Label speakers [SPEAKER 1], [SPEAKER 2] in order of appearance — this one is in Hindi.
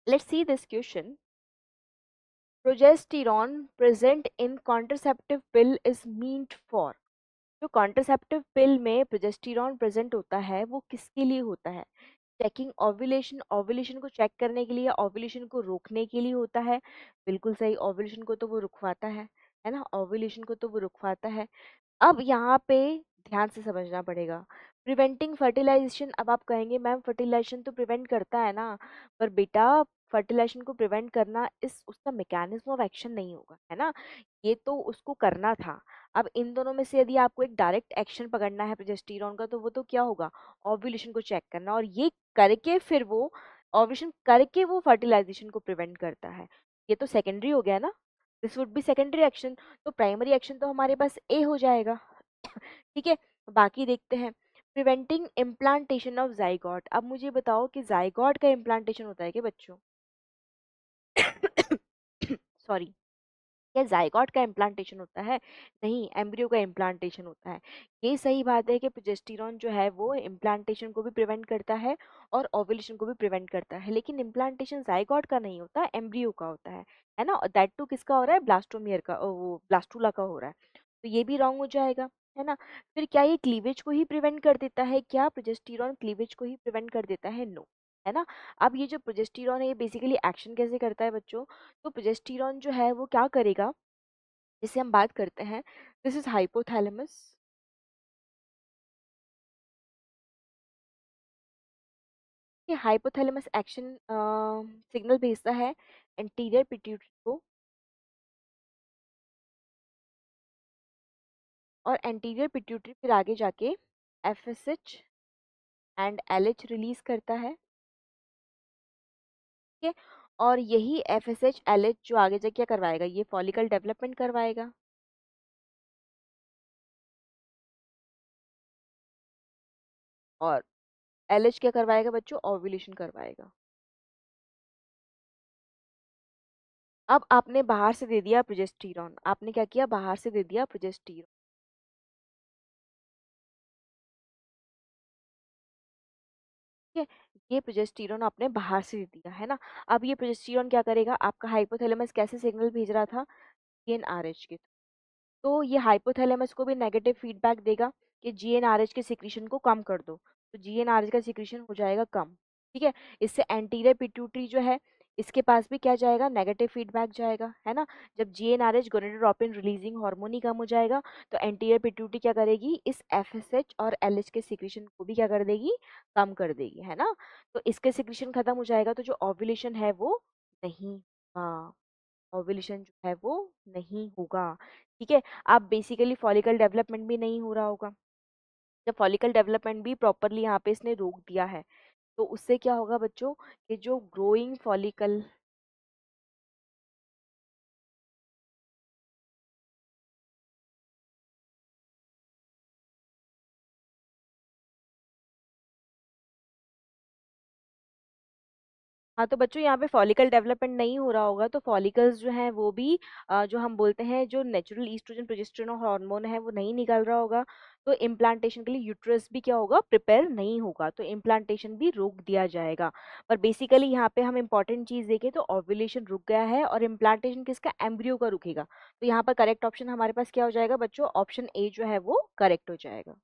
[SPEAKER 1] Let's see this question. Progesterone present in contraceptive pill is meant for. जो कॉन्ट्रासेप्टिव पिल में प्रोजेस्टेरॉन प्रेजेंट होता है वो किसके लिए होता है? चेकिंग ओव्यूलेशन, ओव्यूलेशन को चेक करने के लिए या ओव्यूलेशन को रोकने के लिए होता है। बिल्कुल सही, ओव्यूलेशन को तो वो रुकवाता है ना, ओव्यूलेशन को तो वो रुकवाता है। अब यहाँ पे ध्यान से समझना पड़ेगा। प्रिवेंटिंग फर्टिलाइजेशन, अब आप कहेंगे मैम फर्टिलाइजेशन तो प्रिवेंट करता है ना, पर बेटा फर्टिलाइजेशन को प्रिवेंट करना इस उसका मैकेनिज्म ऑफ एक्शन नहीं होगा, है ना। ये तो उसको करना था। अब इन दोनों में से यदि आपको एक डायरेक्ट एक्शन पकड़ना है प्रोजेस्टेरॉन का, तो वो तो क्या होगा, ओव्यूलेशन को चेक करना, और ये करके फिर वो ओव्यूलेशन करके वो फर्टिलाइजेशन को प्रिवेंट करता है। ये तो सेकेंडरी हो गया ना, this would be secondary action. तो प्राइमरी एक्शन तो हमारे पास ए हो जाएगा। ठीक है, बाकी देखते हैं। प्रिवेंटिंग इम्प्लांटेशन ऑफ जाइगोट, अब मुझे बताओ कि जाइगोट का इम्प्लांटेशन होता है क्या बच्चों? सॉरी, क्या जाइगोट का इम्प्लांटेशन होता है? नहीं, एम्ब्रियो का इम्प्लांटेशन होता है। ये सही बात है कि प्रोजेस्टेरॉन जो है वो इम्प्लांटेशन को भी प्रिवेंट करता है और ओव्यूलेशन को भी प्रिवेंट करता है, लेकिन इम्प्लांटेशन जाइगोट का नहीं होता, एम्ब्रियो का होता है ना। दैट टू किसका हो रहा है? ब्लास्टोमियर का, वो ब्लास्टूला का हो रहा है। तो ये भी रॉन्ग हो जाएगा, है ना। फिर क्या ये क्लीवेज को ही प्रिवेंट कर देता है? क्या प्रोजेस्टेरॉन क्लीवेज को ही प्रिवेंट कर देता है? नो, है ना। अब ये जो प्रोजेस्टेरॉन है ये बेसिकली एक्शन कैसे करता है बच्चों? तो प्रोजेस्टेरॉन जो है वो क्या करेगा, जिसे हम बात करते हैं, दिस इज हाइपोथैलेमस। ये हाइपोथैलेमस एक्शन सिग्नल भेजता है एंटीरियर पिट्यूटरी को, और एंटीरियर पिट्यूटरी फिर आगे जाके एफएसएच एंड एलएच रिलीज करता है। ठीक है, और यही एफएसएच एलएच जो आगे जाके क्या करवाएगा, ये फॉलिकल डेवलपमेंट करवाएगा। और एलएच क्या करवाएगा बच्चों? ओव्यूलेशन करवाएगा। अब आपने बाहर से दे दिया प्रोजेस्टेरॉन, आपने क्या किया, बाहर से दे दिया प्रोजेस्टेरॉन। ठीक है, ये प्रोजेस्टेरॉन आपने बाहर से दे दिया, है ना। अब ये प्रोजेस्टेरॉन क्या करेगा, आपका हाइपोथैलेमस कैसे सिग्नल भेज रहा था, जीएनआरएच के, तो ये हाइपोथैलेमस को भी नेगेटिव फीडबैक देगा कि जीएनआरएच के सिक्रीशन को कम कर दो, तो जीएनआरएच का सिक्रीशन हो जाएगा कम। ठीक है, इससे एंटीरियर पिट्यूटरी जो है इसके पास भी क्या जाएगा, नेगेटिव फीडबैक जाएगा, है ना। जब जीएनआरएच गोनेडोट्रोपिन रिलीजिंग हार्मोन ही कम हो जाएगा, तो एंटीरियर पिट्यूटरी क्या करेगी, इस एफएसएच और एलएच के सिक्रीशन को भी क्या कर देगी, कम कर देगी, है ना। तो इसके सिक्रीशन खत्म हो जाएगा, तो जो ओव्यूलेशन है वो नहीं, हाँ, ओव्यूलेशन जो है वो नहीं होगा। ठीक है, अब बेसिकली फॉलिकल डेवलपमेंट भी नहीं हो रहा होगा। जब फॉलिकल डेवलपमेंट भी प्रॉपरली यहाँ पे इसने रोक दिया है, तो उससे क्या होगा बच्चों, कि जो ग्रोइंग फॉलिकल, हाँ तो बच्चों यहाँ पे फॉलिकल डेवलपमेंट नहीं हो रहा होगा, तो फॉलिकल्स जो हैं वो भी जो हम बोलते हैं जो नेचुरल ईस्ट्रोजन प्रोजेस्टेरोन हार्मोन है वो नहीं निकल रहा होगा, तो इम्प्लांटेशन के लिए यूट्रस भी क्या होगा, प्रिपेयर नहीं होगा, तो इम्प्लांटेशन भी रोक दिया जाएगा। पर बेसिकली यहाँ पे हम इंपॉर्टेंट चीज देखें तो ओव्यूलेशन रुक गया है और इम्प्लांटेशन किसका, एम्ब्रियो का रुकेगा। तो यहाँ पर करेक्ट ऑप्शन हमारे पास क्या हो जाएगा बच्चों, ऑप्शन ए जो है वो करेक्ट हो जाएगा।